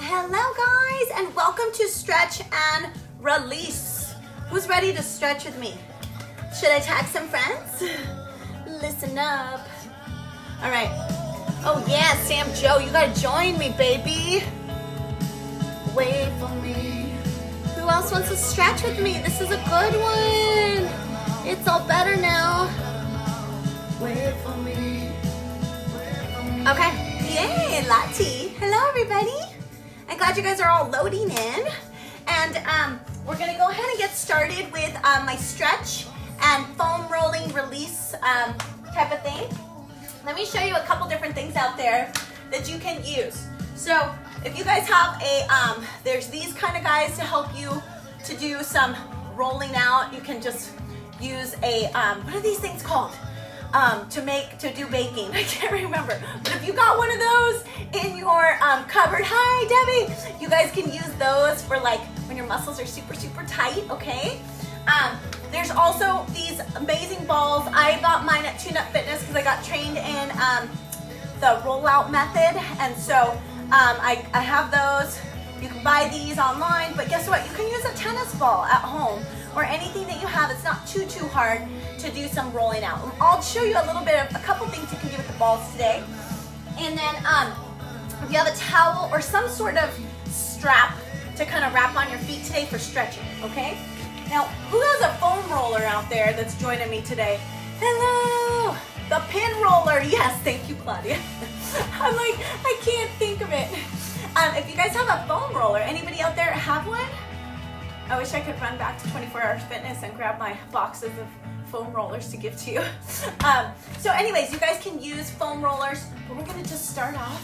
Hello guys, and welcome to Stretch and Release. Who's ready to stretch with me? Should I tag some friends? Listen up. All right. Oh yeah, Sam Joe, you gotta join me, baby. Wait for me. Who else wants to stretch with me? This is a good one. It's all better now. Wait for me. Okay. Yay, Lati. Hello, everybody. I'm glad you guys are all loading in. And we're gonna go ahead and get started with my stretch and foam rolling release type of thing. Let me show you a couple different things out there that you can use. So if you guys have a, there's these kind of guys to help you to do some rolling out. You can just use a, what are these things called? To do baking. I can't remember. But if you got one of those in your cupboard, hi Debbie, you guys can use those for like when your muscles are super, super tight, okay? There's also these amazing balls. I got mine at Tune Up Fitness because I got trained in the rollout method. And so I have those. You can buy these online, but guess what? You can use a tennis ball at home or anything that you have. It's not too hard to do some rolling out. I'll show you a little bit of a couple things you can do with the balls today. And then if you have a towel or some sort of strap to kind of wrap on your feet today for stretching, okay? Now, who has a foam roller out there that's joining me today? Hello! The pin roller. Yes, thank you, Claudia. I'm like, I can't think of it. If you guys have a foam roller, anybody out there have one? I wish I could run back to 24 Hour Fitness and grab my boxes of foam rollers to give to you. So anyways, you guys can use foam rollers, but we're gonna just start off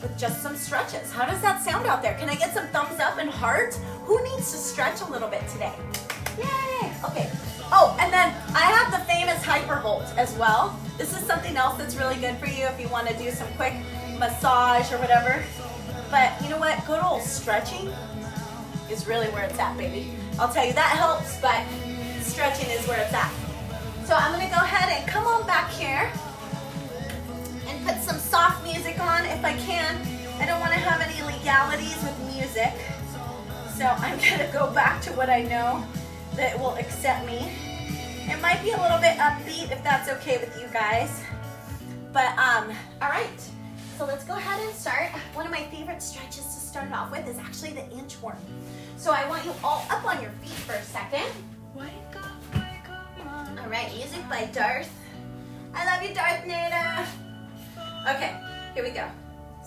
with just some stretches. How does that sound out there? Can I get some thumbs up and hearts? Who needs to stretch a little bit today? Yay, okay. Oh, and then I have the famous Hypervolt as well. This is something else that's really good for you if you wanna do some quick massage or whatever. But you know what, good old stretching is really where it's at, baby. I'll tell you, that helps, but stretching is where it's at. So I'm gonna go ahead and come on back here and put some soft music on if I can. I don't wanna have any legalities with music. So I'm gonna go back to what I know that will accept me. It might be a little bit upbeat if that's okay with you guys. But all right, so let's go ahead and start. One of my favorite stretches to start off with is actually the inchworm. So I want you all up on your feet for a second. All right, music by Darth. I love you, Darth Nada. Okay, here we go.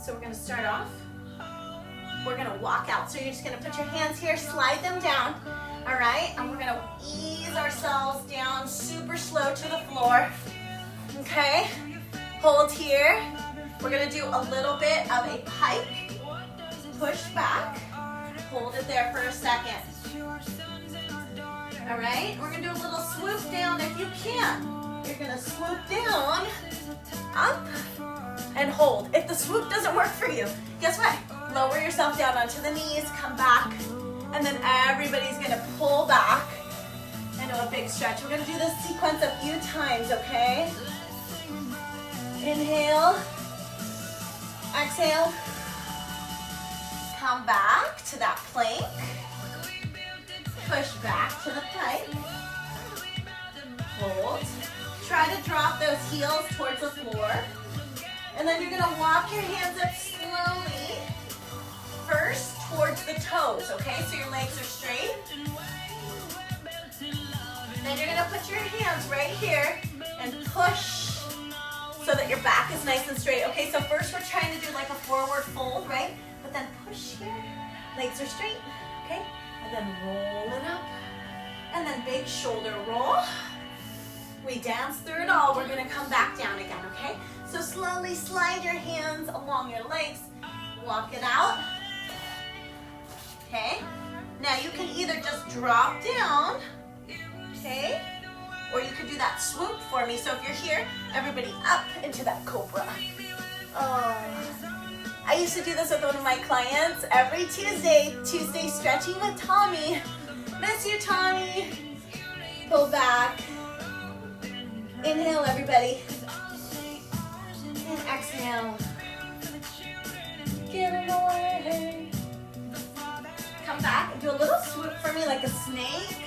So we're gonna start off. We're gonna walk out. So you're just gonna put your hands here, slide them down. All right, and we're gonna ease ourselves down super slow to the floor. Okay, hold here. We're gonna do a little bit of a pike, push back, hold it there for a second. All right, we're gonna do a little swoop down if you can. You're gonna swoop down, up, and hold. If the swoop doesn't work for you, guess what? Lower yourself down onto the knees, come back, and then everybody's gonna pull back into a big stretch. We're gonna do this sequence a few times, okay? Inhale, exhale, come back to that plank. Push back to the pike. Hold. Try to drop those heels towards the floor. And then you're gonna walk your hands up slowly. First towards the toes, okay? So your legs are straight. Then you're gonna put your hands right here and push so that your back is nice and straight. Okay, so first we're trying to do like a forward fold, right? But then push here, legs are straight, okay? And then roll it up, and then big shoulder roll. We dance through it all. We're gonna come back down again, okay? So slowly slide your hands along your legs, walk it out, okay? Now you can either just drop down, okay? Or you could do that swoop for me. So if you're here, everybody up into that cobra. Oh. I used to do this with one of my clients every Tuesday stretching with Tommy. Miss you, Tommy. Pull back. Inhale, everybody. And exhale. Get away. come back and do a little swoop for me like a snake.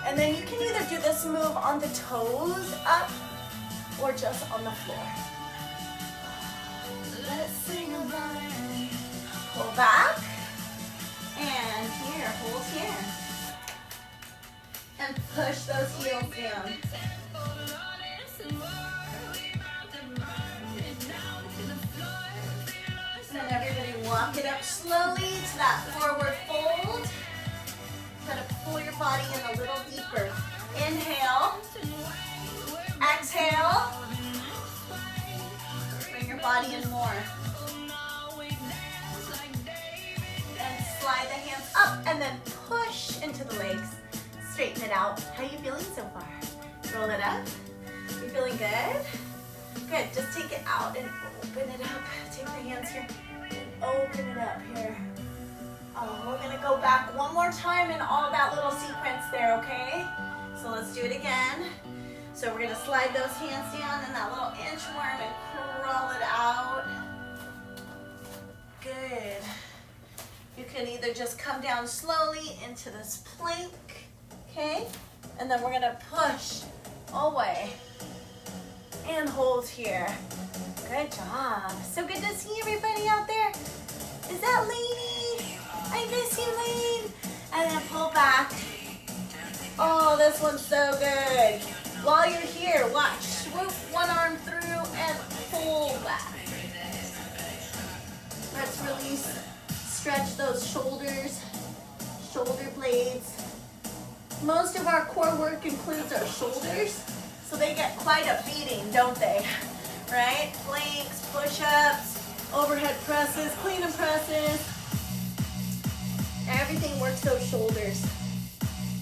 And then you can either do this move on the toes up or just on the floor. Let's sing a line. Pull back. And here, hold here. And push those heels down. And everybody walk it up slowly to that forward fold. Try to pull your body in a little deeper. Inhale. Exhale. Bring your body in more. And slide the hands up and then push into the legs. Straighten it out. How are you feeling so far? Roll it up. You feeling good? Good. Just take it out and open it up. Take the hands here and open it up here. Oh, we're going to go back one more time in all that little sequence there, okay? So let's do it again. So we're going to slide those hands down in that little inchworm and crawl it out. Good. You can either just come down slowly into this plank, okay? And then we're going to push away and hold here. Good job. So good to see everybody out there. Is that Lainey? I miss you, Lane. And then pull back. Oh, this one's so good. While you're here, watch. Swoop one arm through and pull back. Let's release. Stretch those shoulders, shoulder blades. Most of our core work includes our shoulders, so they get quite a beating, don't they? Right? Planks, push-ups, overhead presses, clean and presses. Everything works those shoulders.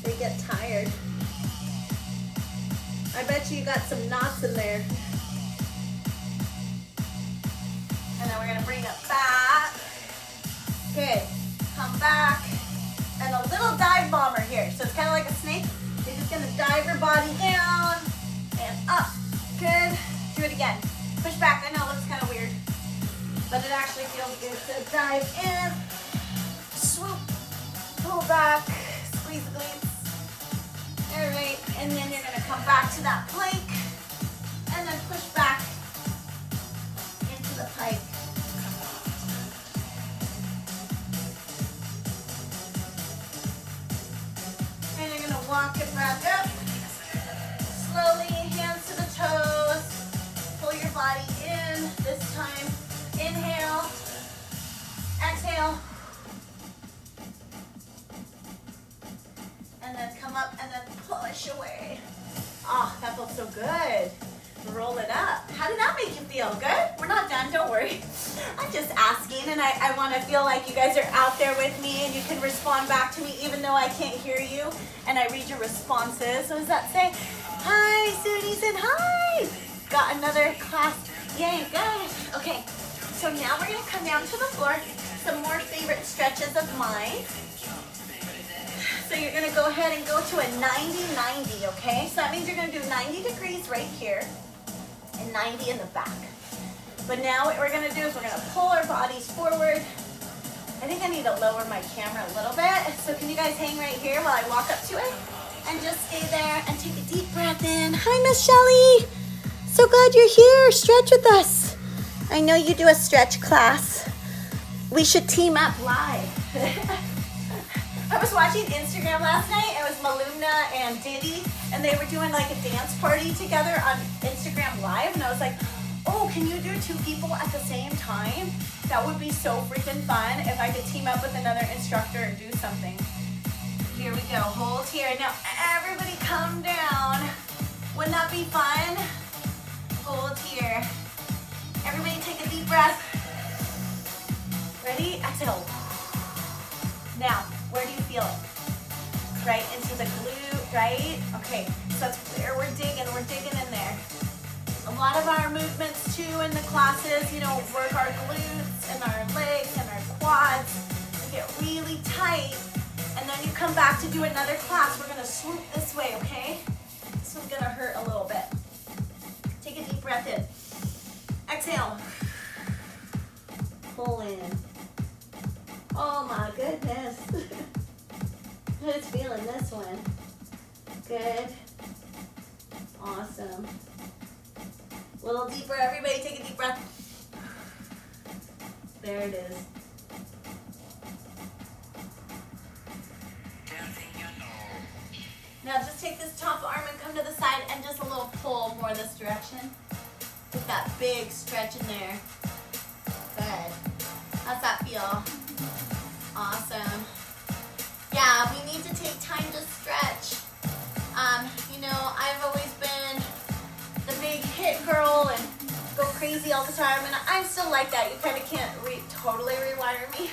They get tired. I bet you got some knots in there. And then we're gonna bring it back. Good. Come back. And a little dive bomber here. So it's kind of like a snake. You're just gonna dive your body down and up. Good. Do it again. Push back. I know it looks kind of weird, but it actually feels good. So dive in, swoop, pull back, squeeze the glutes. All right, and then you're gonna come back to that plank, and then push back into the pike. And you're gonna walk it back up. Slowly, hands to the toes. Pull your body in. This time, inhale, exhale. And then come up and then push away. Oh, that felt so good. Roll it up. How did that make you feel? Good? We're not done, don't worry. I'm just asking, and I want to feel like you guys are out there with me and you can respond back to me even though I can't hear you, and I read your responses. So does that say, hi, Sudi said hi. Got another class. Yay, good. Okay, so now we're going to come down to the floor. Some more favorite stretches of mine. So you're going to go ahead and go to a 90-90, okay? So that means you're going to do 90 degrees right here and 90 in the back. But now what we're going to do is we're going to pull our bodies forward. I think I need to lower my camera a little bit. So can you guys hang right here while I walk up to it? And just stay there and take a deep breath in. Hi, Miss Shelly. So glad you're here. Stretch with us. I know you do a stretch class. We should team up live. I was watching Instagram last night. It was Maluna and Diddy, and they were doing like a dance party together on Instagram Live, and I was like, oh, can you do two people at the same time? That would be so freaking fun if I could team up with another instructor and do something. Here we go. Hold here. Now everybody come down. Wouldn't that be fun? Hold here. Everybody take a deep breath. Ready? Exhale. Now, where do you feel it? Right into the glute, right? Okay, so that's where we're digging in there. A lot of our movements too in the classes, you know, work our glutes and our legs and our quads and get really tight. And then you come back to do another class. We're gonna swoop this way, okay? This one's gonna hurt a little bit. Take a deep breath in. Exhale. Pull in. Oh my goodness. Who's feeling this one? Good. Awesome. A little deeper, everybody take a deep breath. There it is. Now just take this top arm and come to the side and just a little pull more this direction. Get that big stretch in there. Good. How's that feel? Awesome. Yeah, we need to take time to stretch. You know, I've always been the big hit girl and go crazy all the time, and I'm still like that. You kind of can't totally rewire me,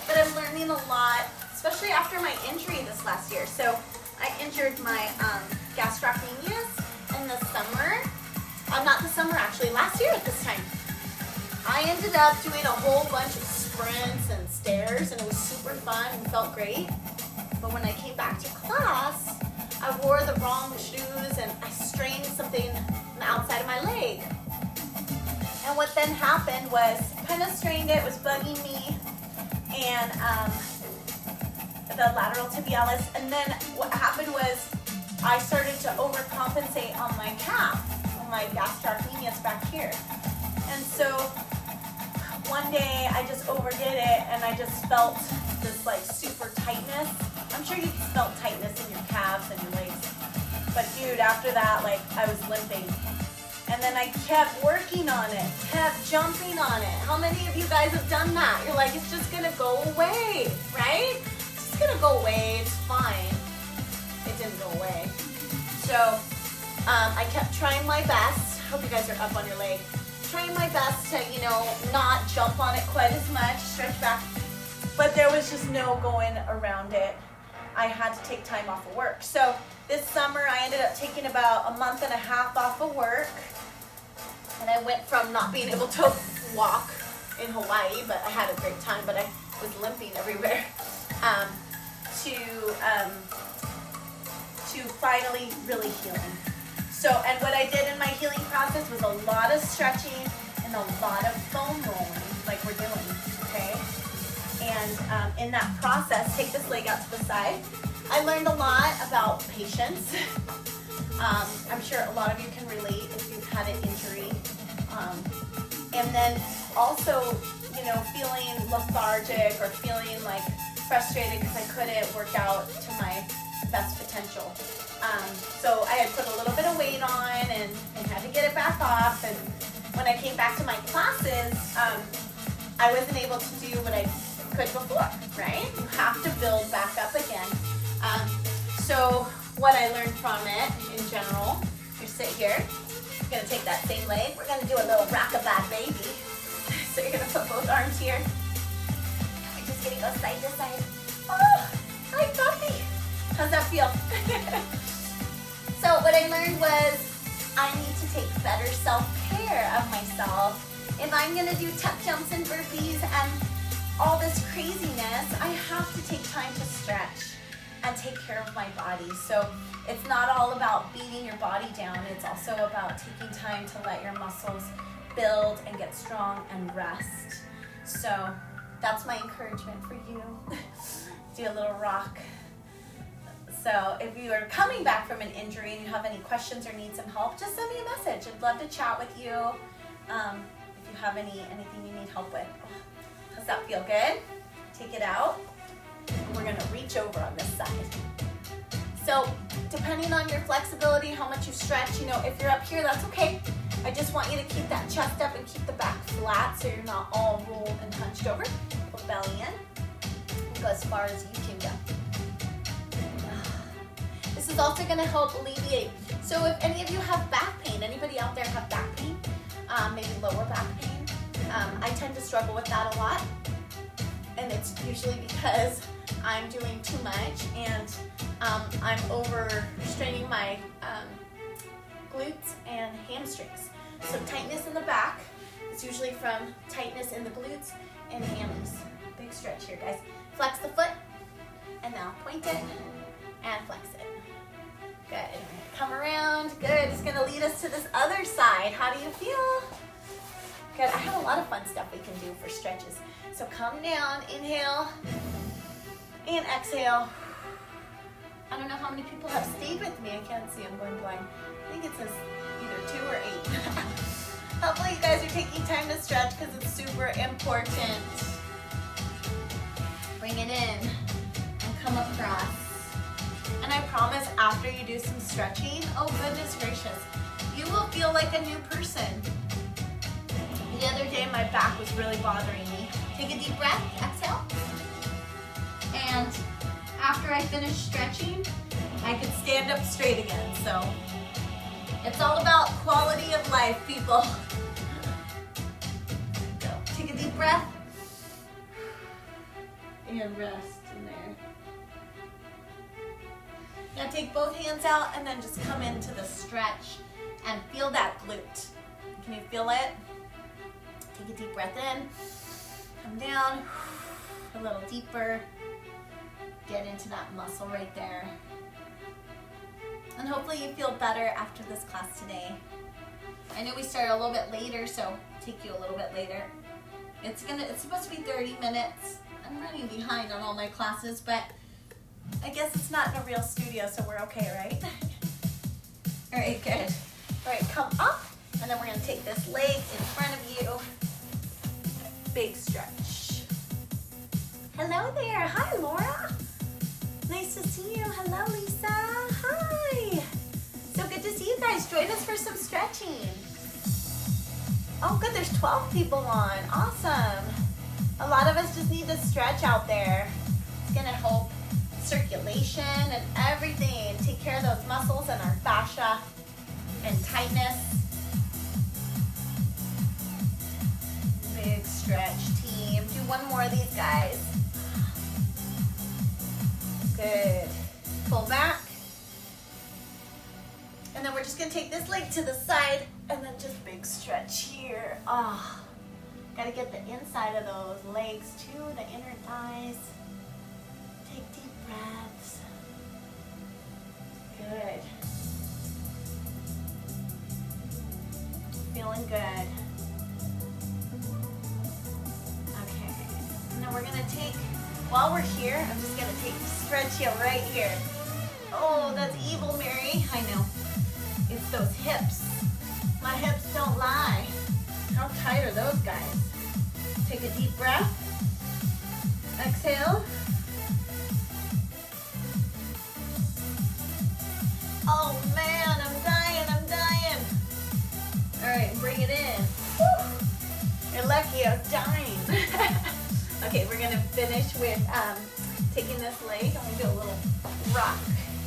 but I'm learning a lot, especially after my injury this last year. So I injured my gastrocnemius in the summer. Not the summer, actually, last year at this time. I ended up doing a whole bunch of sprints and stairs, and it was super fun and felt great. But when I came back to class, I wore the wrong shoes and I strained something on the outside of my leg. And what then happened was, kind of strained it, was bugging me, and the lateral tibialis. And then what happened was, I started to overcompensate on my calf, on my gastrocnemius back here. And so one day I just overdid it, and I just felt this like super tightness. I'm sure you felt tightness in your calves and your legs. But dude, after that, like, I was limping. And then I kept working on it, kept jumping on it. How many of you guys have done that? You're like, it's just gonna go away, right? It's just gonna go away, it's fine. It didn't go away. So I kept trying my best. Hope you guys are up on your leg. Trying my best to, you know, not jump on it quite as much, stretch back. But there was just no going around it. I had to take time off of work. So this summer I ended up taking about a month and a half off of work. And I went from not being able to walk in Hawaii, but I had a great time, but I was limping everywhere, to finally really healing. So, and what I did in my healing process was a lot of stretching and a lot of foam rolling, like we're doing, okay? And in that process, take this leg out to the side. I learned a lot about patience. I'm sure a lot of you can relate if you've had an injury. And then also, you know, feeling lethargic or feeling like frustrated because I couldn't work out to my best potential. So I had put a little bit of weight on and had to get it back off. And when I came back to my classes, I wasn't able to do what I could before, right? You have to build back up again. So what I learned from it in general, you sit here, you're gonna take that same leg, we're gonna do a little rock-a-bye baby. So you're gonna put both arms here. We're just gonna go side to side. Oh, hi puppy. How's that feel? So what I learned was I need to take better self-care of myself. If I'm gonna do tuck jumps and burpees and all this craziness, I have to take time to stretch and take care of my body. So it's not all about beating your body down. It's also about taking time to let your muscles build and get strong and rest. So that's my encouragement for you. Do a little rock. So if you are coming back from an injury and you have any questions or need some help, just send me a message. I'd love to chat with you if you have anything you need help with. Does that feel good? Take it out. We're gonna reach over on this side. So depending on your flexibility, how much you stretch, you know, if you're up here, that's okay. I just want you to keep that chest up and keep the back flat so you're not all rolled and hunched over. Put belly in. And go as far as you can go. This is also gonna help alleviate. So if any of you have back pain, anybody out there have back pain, maybe lower back pain, I tend to struggle with that a lot. And it's usually because I'm doing too much and I'm overstraining my glutes and hamstrings. So tightness in the back is usually from tightness in the glutes and hammies. Big stretch here, guys. Flex the foot and now point it and flex it. Good. Come around. Good. It's going to lead us to this other side. How do you feel? Good, I have a lot of fun stuff we can do for stretches. So come down, inhale, and exhale. I don't know how many people have stayed with me. I can't see, I'm going blind. I think it says either 2 or 8. Hopefully you guys are taking time to stretch because it's super important. Bring it in and come across. And I promise after you do some stretching, oh goodness gracious, you will feel like a new person. The other day my back was really bothering me. Take a deep breath, exhale. And after I finish stretching, I could stand up straight again. So it's all about quality of life, people. Go. Take a deep breath. And rest in there. Now take both hands out and then just come into the stretch and feel that glute. Can you feel it? Take a deep breath in. Come down. A little deeper. Get into that muscle right there. And hopefully you feel better after this class today. I know we started a little bit later, so I'll take you a little bit later. It's supposed to be 30 minutes. I'm running behind on all my classes, but I guess it's not in a real studio, so we're okay, right? All right, good. All right, come up, and then we're gonna take this leg in front of you. Big stretch. Hello there. Hi, Laura. Nice to see you. Hello, Lisa. Hi. So good to see you guys. Join us for some stretching. Oh, good. There's 12 people on. Awesome. A lot of us just need to stretch out there. It's going to help circulation and everything. Take care of those muscles and our fascia and tightness. Big stretch, team. Do one more of these, guys. Good. Pull back. And then we're just going to take this leg to the side and then just big stretch here. Ah. Got to get the inside of those legs too, the inner thighs. Take deep breaths. Good. Feeling good. Okay. And then we're going to take, while we're here, I'm just going to stretch you right here. Oh, that's evil, Mary. I know. It's those hips. My hips don't lie. How tight are those guys? Take a deep breath. Exhale. Oh man, I'm dying. All right, bring it in. Woo. You're lucky I was dying. Okay, we're gonna finish with taking this leg. I'm gonna do a little rock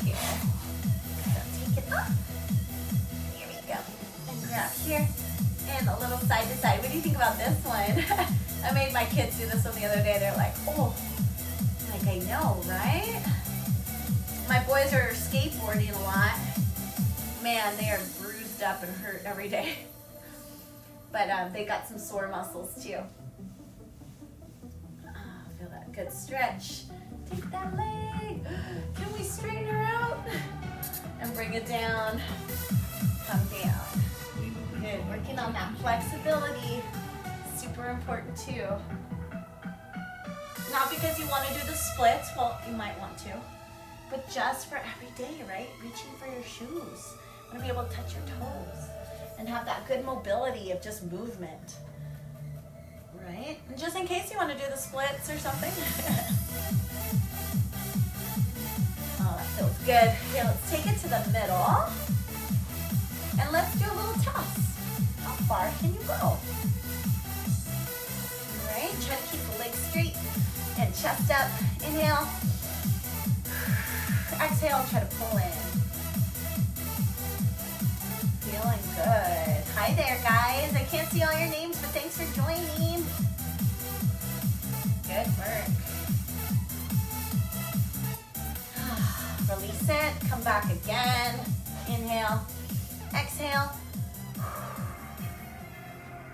here. So take it up. Here we go. And grab here. And a little side to side. What do you think about this one? I made my kids do this one the other day. They're like, oh, like I know, right? My boys are skateboarding a lot. Man, they are bruised up and hurt every day. But they got some sore muscles too. Feel that good stretch. Take that leg. Can we straighten her out? And bring it down. Come down. Good, working on that flexibility, super important too. Not because you want to do the splits, well, you might want to, but just for every day, right? Reaching for your shoes. You want to be able to touch your toes and have that good mobility of just movement, right? And just in case you want to do the splits or something. Oh, that feels good. Okay, let's take it to the middle. And let's do a little toss. How far can you go? All right, try to keep the legs straight and chest up. Inhale. Exhale, try to pull in. Feeling good. Hi there, guys. I can't see all your names, but thanks for joining. Good work. Release it. Come back again. Inhale. Exhale.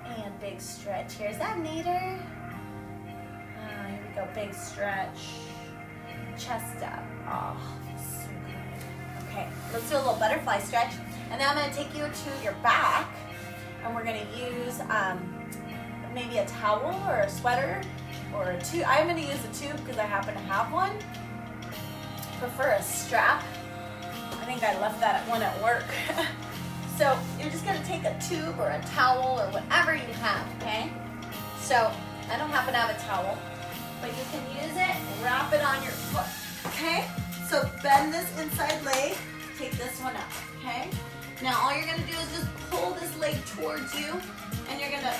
And big stretch. Here's that nader. Here we go. Big stretch. Chest up. Oh, feels so good. Okay, let's do a little butterfly stretch. And then I'm going to take you to your back. And we're going to use maybe a towel or a sweater or a tube. I'm going to use a tube because I happen to have one. Prefer a strap. I think I left that one at work. So you're just going to take a tube or a towel or whatever you have, okay? So I don't happen to have a towel, but you can use it and wrap it on your foot, okay? So bend this inside leg, take this one up, okay? Now all you're gonna do is just pull this leg towards you, and you're gonna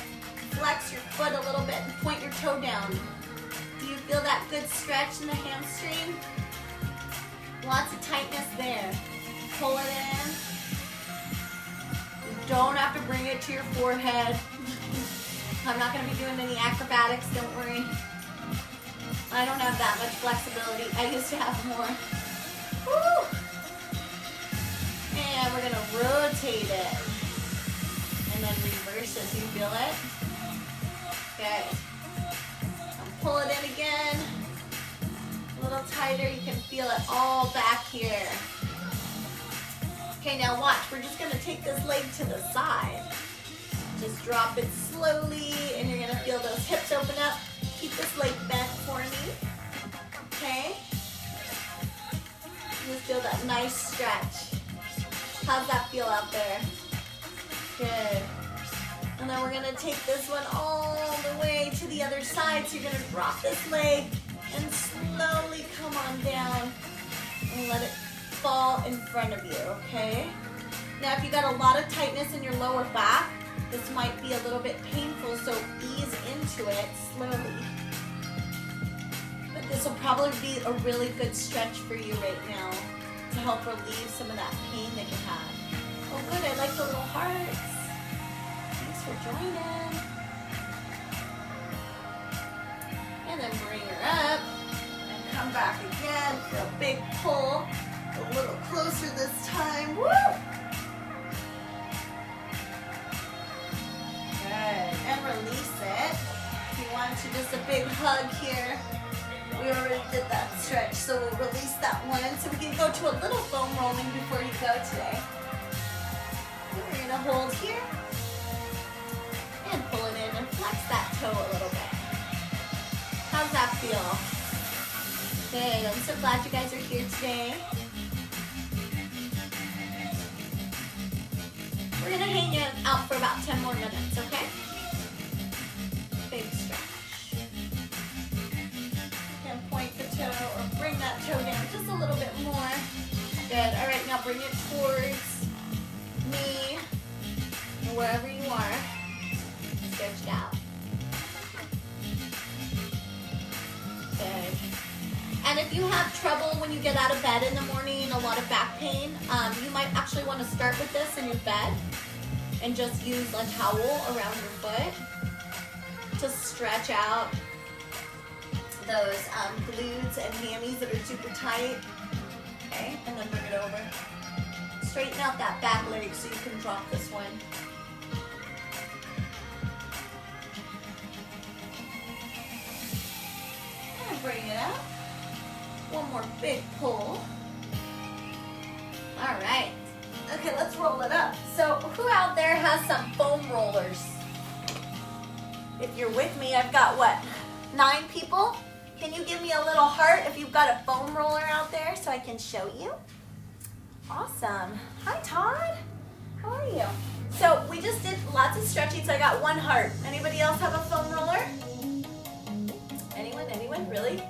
flex your foot a little bit and point your toe down. Do you feel that good stretch in the hamstring? Lots of tightness there. Pull it in. You don't have to bring it to your forehead. I'm not gonna be doing any acrobatics, don't worry. I don't have that much flexibility. I used to have more. Woo! And we're gonna rotate it. And then reverse as you feel it. Okay. Pull it in again. A little tighter, you can feel it all back here. Okay, now watch, we're just gonna take this leg to the side. Just drop it slowly, and you're gonna feel those hips open up. Keep this leg bent for me, okay? Just feel that nice stretch. How's that feel out there? Good. And then we're gonna take this one all the way to the other side. So you're gonna drop this leg and slowly come on down and let it fall in front of you, okay? Now if you got a lot of tightness in your lower back, this might be a little bit painful, so ease into it slowly. But this will probably be a really good stretch for you right now to help relieve some of that pain that you have. Oh good, I like the little hearts. Thanks for joining. And then bring her up and come back again for a big pull. A little closer this time. Woo! Good. And release it. If you want to, just a big hug here. We already did that stretch, so we'll release that one. So we can go to a little foam rolling before you go today. And we're going to hold here. And pull it in and flex that toe a little bit. How's that feel? Good. I'm so glad you guys are here today. We're going to hang you out for about 10 more minutes, okay? Big stretch. You can point the toe or bring that toe down just a little bit more. Good. All right, now bring it towards me, or wherever you are. Stretch it out. Good. And if you have trouble when you get out of bed in the morning, a lot of back pain, you might actually want to start with this in your bed and just use a towel around your foot to stretch out those glutes and hammies that are super tight. Okay, and then bring it over. Straighten out that back leg so you can drop this one. And bring it up. One more big pull. All right. Okay, let's roll it up. So who out there has some foam rollers? If you're with me, I've got what, 9 people? Can you give me a little heart if you've got a foam roller out there so I can show you? Awesome. Hi, Todd. How are you? So we just did lots of stretching, so I got 1 heart. Anybody else have a foam roller? Anyone? Anyone? Really?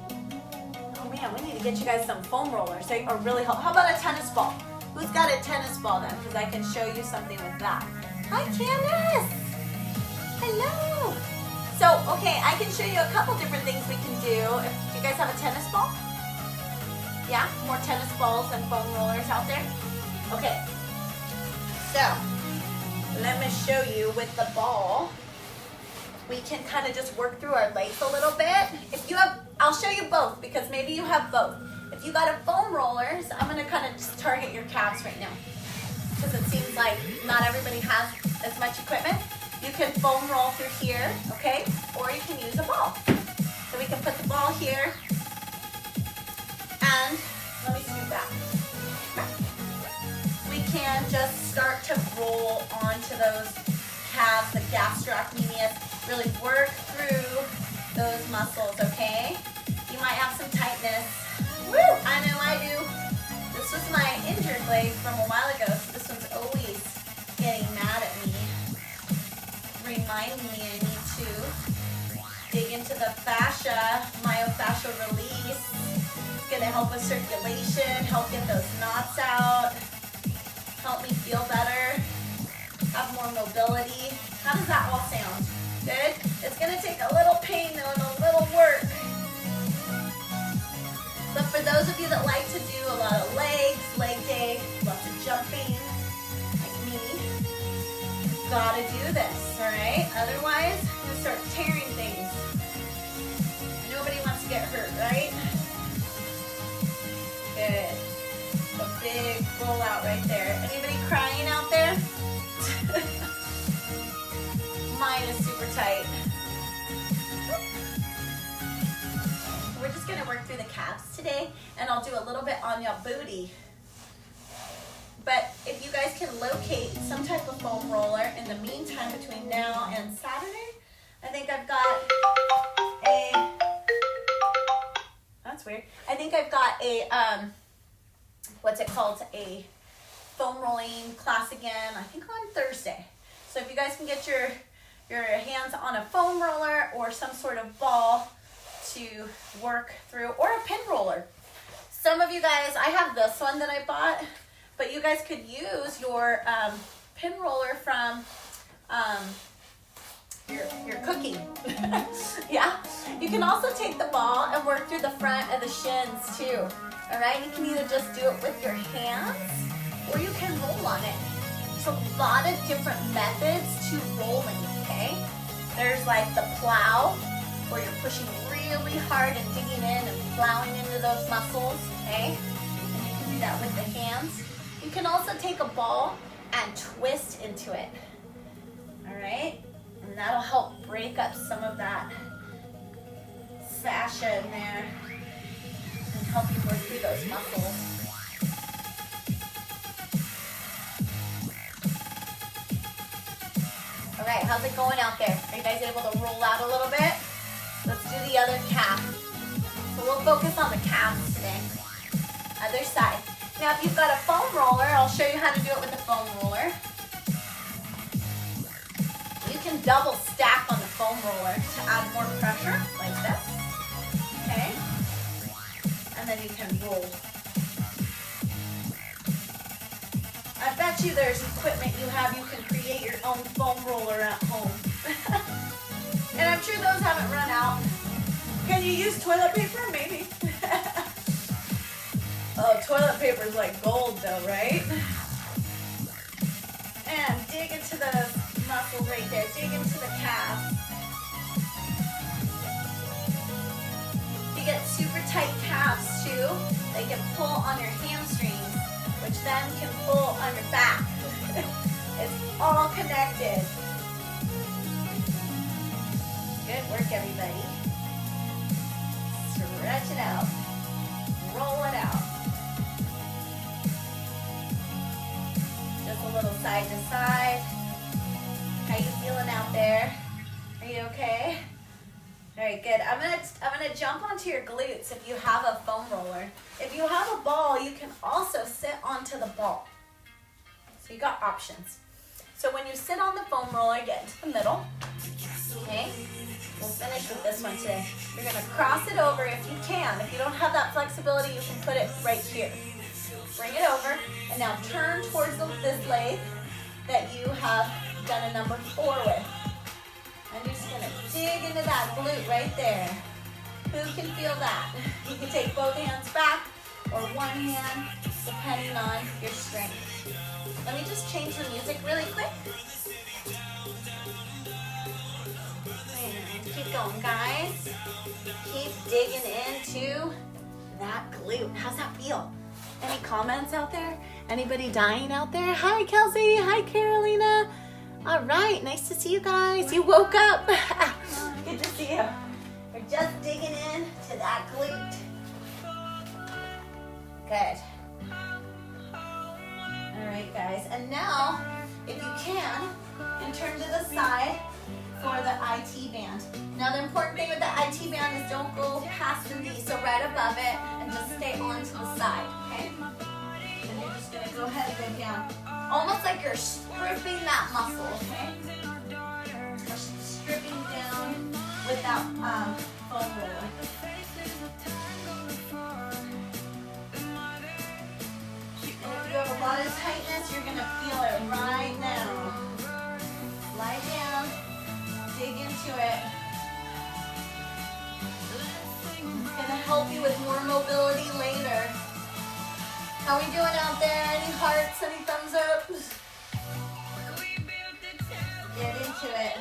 Oh man, we need to get you guys some foam rollers. They are really helpful. How about a tennis ball? Who's got a tennis ball then? Because I can show you something with that. Hi, Candace. Hello. So, okay, I can show you a couple different things we can do. Do you guys have a tennis ball? Yeah, more tennis balls and foam rollers out there? Okay. So, let me show you with the ball. We can kind of just work through our legs a little bit. If you have, I'll show you both because maybe you have both. If you got a foam rollers, I'm gonna kind of just target your calves right now because it seems like not everybody has as much equipment. You can foam roll through here, okay? Or you can use a ball. So we can put the ball here and let me scoot back. We can just start to roll onto those calves, the gastrocnemius. Really work through those muscles, okay? You might have some tightness. Woo! I know I do. This was my injured leg from a while ago, so this one's always getting mad at me, reminding me I need to dig into the fascia, myofascial release. It's gonna help with circulation, help get those knots out, help me feel better, have more mobility. How does that all sound? Good? It's gonna take a little pain though and a little work. But for those of you that like to do a lot of legs, leg day, lots of jumping, like me, you've gotta do this, all right? Otherwise, you're gonna start tearing things. Nobody wants to get hurt, right? Good. A big roll out right there. Anybody crying out there? Mine is super tight. We're just gonna work through the calves today, and I'll do a little bit on your booty. But if you guys can locate some type of foam roller in the meantime between now and Saturday, I think I've got a, that's weird. I think I've got a, what's it called? A foam rolling class again, I think on Thursday. So if you guys can get your hands on a foam roller or some sort of ball to work through, or a pin roller. Some of you guys, I have this one that I bought, but you guys could use your pin roller from your cooking. Yeah, you can also take the ball and work through the front of the shins too. All right, you can either just do it with your hands or you can roll on it. There's a lot of different methods to rolling, okay? There's like the plow, where you're pushing really hard and digging in and plowing into those muscles, okay? And you can do that with the hands. You can also take a ball and twist into it, all right? And that'll help break up some of that fascia in there and help you work through those muscles. All right, how's it going out there? Are you guys able to roll out a little bit? Let's do the other calf. So we'll focus on the calves today. Other side. Now if you've got a foam roller, I'll show you how to do it with a foam roller. You can double stack on the foam roller to add more pressure, like this. Okay? And then you can roll. I bet you there's equipment you have, you can create your own foam roller at home. And I'm sure those haven't run out. Can you use toilet paper? Maybe. Oh, toilet paper's like gold though, right? And dig into the muscle right there. Dig into the calf. You get super tight calves too. They can pull on your hamstrings, which then can pull on your back. It's all connected. Good work, everybody. Stretch it out. Roll it out. Just a little side to side. How you feeling out there? Are you okay? All right, good. I'm gonna jump onto your glutes if you have a foam roller. If you have a ball, you can also sit onto the ball. So you got options. So when you sit on the foam roller, get into the middle. Okay? We'll finish with this one today. You're gonna cross it over if you can. If you don't have that flexibility, you can put it right here. Bring it over, and now turn towards this leg that you have done a number 4 with. And you're just gonna dig into that glute right there. Who can feel that? You can take both hands back or one hand, depending on your strength. Let me just change the music really quick. And keep going, guys. Keep digging into that glute. How's that feel? Any comments out there? Anybody dying out there? Hi, Kelsey. Hi, Carolina. All right, nice to see you guys. You woke up. Good to see you. We're just digging in to that glute. Good. All right, guys. And now, if you can, and turn to the side, for the IT band. Now the important thing with the IT band is don't go past the knee, so right above it and just stay on to the side, okay? And you're just gonna go ahead and go down. Almost like you're stripping that muscle, okay? Stripping down with that foam roller. And if you have a lot of tightness, you're gonna feel it right now. Lie down, dig into it. It's gonna help you with more mobility later. How we doing out there? Any hearts, any thumbs up? Get into it.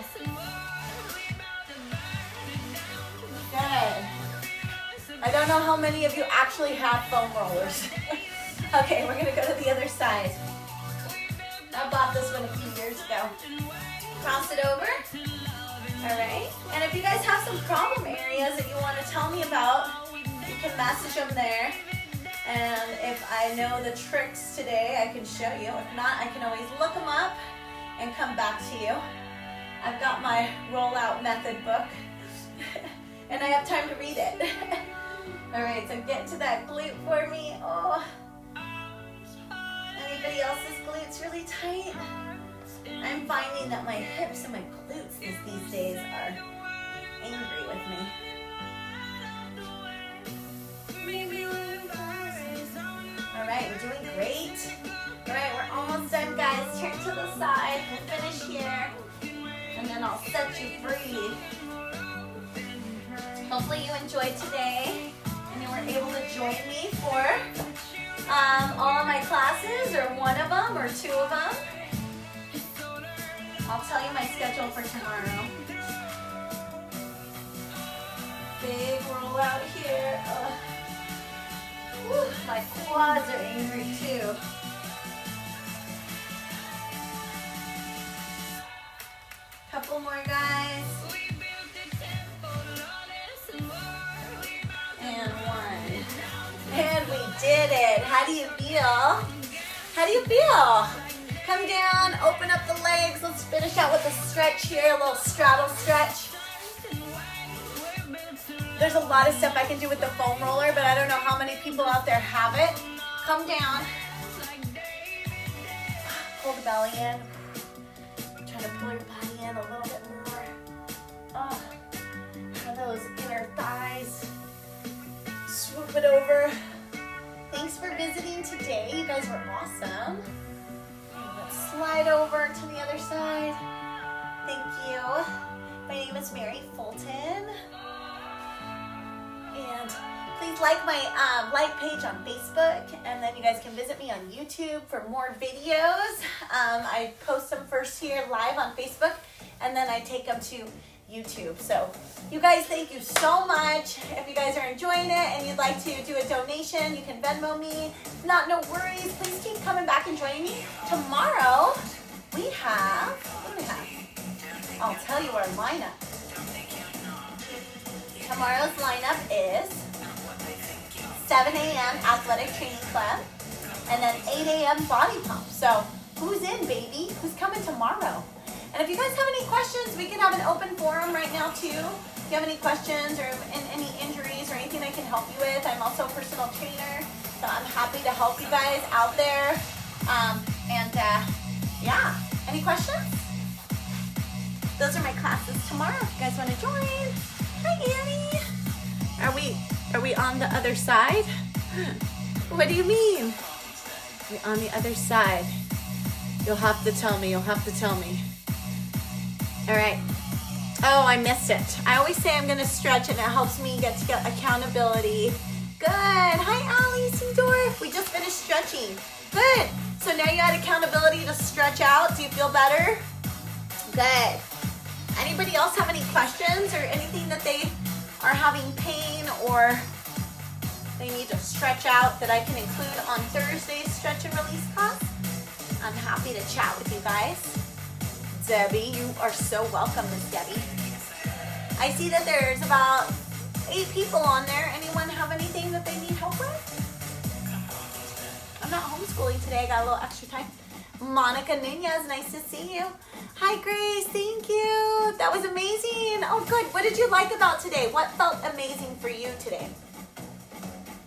Good. I don't know how many of you actually have foam rollers. Okay, we're gonna go to the other side. I bought this one a few years ago. Cross it over. All right. And if you guys have some problem areas that you want to tell me about, you can message them there. And if I know the tricks today, I can show you. If not, I can always look them up and come back to you. I've got my rollout method book and I have time to read it. All right, so get to that glute for me. Oh, anybody else's glutes really tight? I'm finding that my hips and my glutes these days are angry with me. All right, we're doing great. All right, we're almost done, guys. Turn to the side. We'll finish here, and then I'll set you free. Hopefully you enjoyed today, and you were able to join me for all of my classes, or one of them, or two of them. I'll tell you my schedule for tomorrow. Big roll out here. Whew, my quads are angry too. Couple more, guys. And one. And we did it. How do you feel? How do you feel? Come down, open up the legs. Let's finish out with a stretch here, a little straddle stretch. There's a lot of stuff I can do with the foam roller, but I don't know how many people out there have it. Come down. Pull the belly in. Try to pull your body in a little bit more. Oh, how those inner thighs. Swoop it over. Thanks for visiting today. You guys were awesome. Let's slide over to the other side. Thank you. My name is Mary Fulton. And please like my like page on Facebook, and then you guys can visit me on YouTube for more videos. I post them first here live on Facebook, and then I take them to YouTube. So you guys, thank you so much. If you guys are enjoying it and you'd like to do a donation, you can Venmo me. If not, no worries. Please keep coming back and joining me. Tomorrow we have, what do we have? I'll tell you our lineup. Tomorrow's lineup is 7 a.m. athletic training club, and then 8 a.m. body pump. So who's in, baby? Who's coming tomorrow? And if you guys have any questions, we can have an open forum right now too. If you have any questions or any injuries or anything I can help you with, I'm also a personal trainer, so I'm happy to help you guys out there. Yeah, any questions? Those are my classes tomorrow. If you guys want to join. Hi, Annie. Are we on the other side? What do you mean? We're on the other side. You'll have to tell me. You'll have to tell me. All right. Oh, I missed it. I always say I'm going to stretch, and it helps me get accountability. Good. Hi, Allie Seedorf. We just finished stretching. Good. So now you had accountability to stretch out. Do you feel better? Good. Anybody else have any questions or anything that they are having pain or they need to stretch out that I can include on Thursday's stretch and release class? I'm happy to chat with you guys. Debbie, you are so welcome, Miss Debbie. I see that there's about 8 people on there. Anyone have anything that they need help with? I'm not homeschooling today. I got a little extra time. Monica Nunez, nice to see you. Hi, Grace. Thank you. That was amazing. Oh, good. What did you like about today? What felt amazing for you today?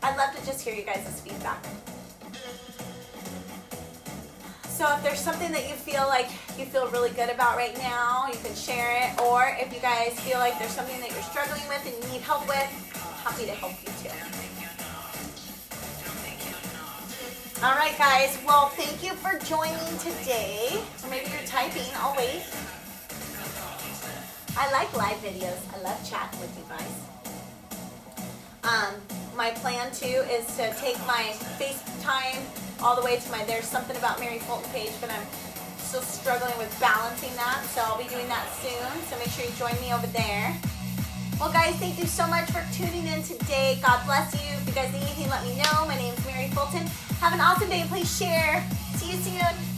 I'd love to just hear you guys' feedback. So if there's something that you feel like you feel really good about right now, you can share it. Or if you guys feel like there's something that you're struggling with and you need help with, happy to help you too. All right, guys. Well, thank you for joining today. Or maybe you're typing. I'll wait. I like live videos. I love chatting with you guys. My plan too is to take my FaceTime all the way to my There's Something About Mary Fulton page, but I'm still struggling with balancing that, so I'll be doing that soon. So make sure you join me over there. Well, guys, thank you so much for tuning in today. God bless you. If you guys need anything, let me know. My name is Mary Fulton. Have an awesome day. Please share. See you soon.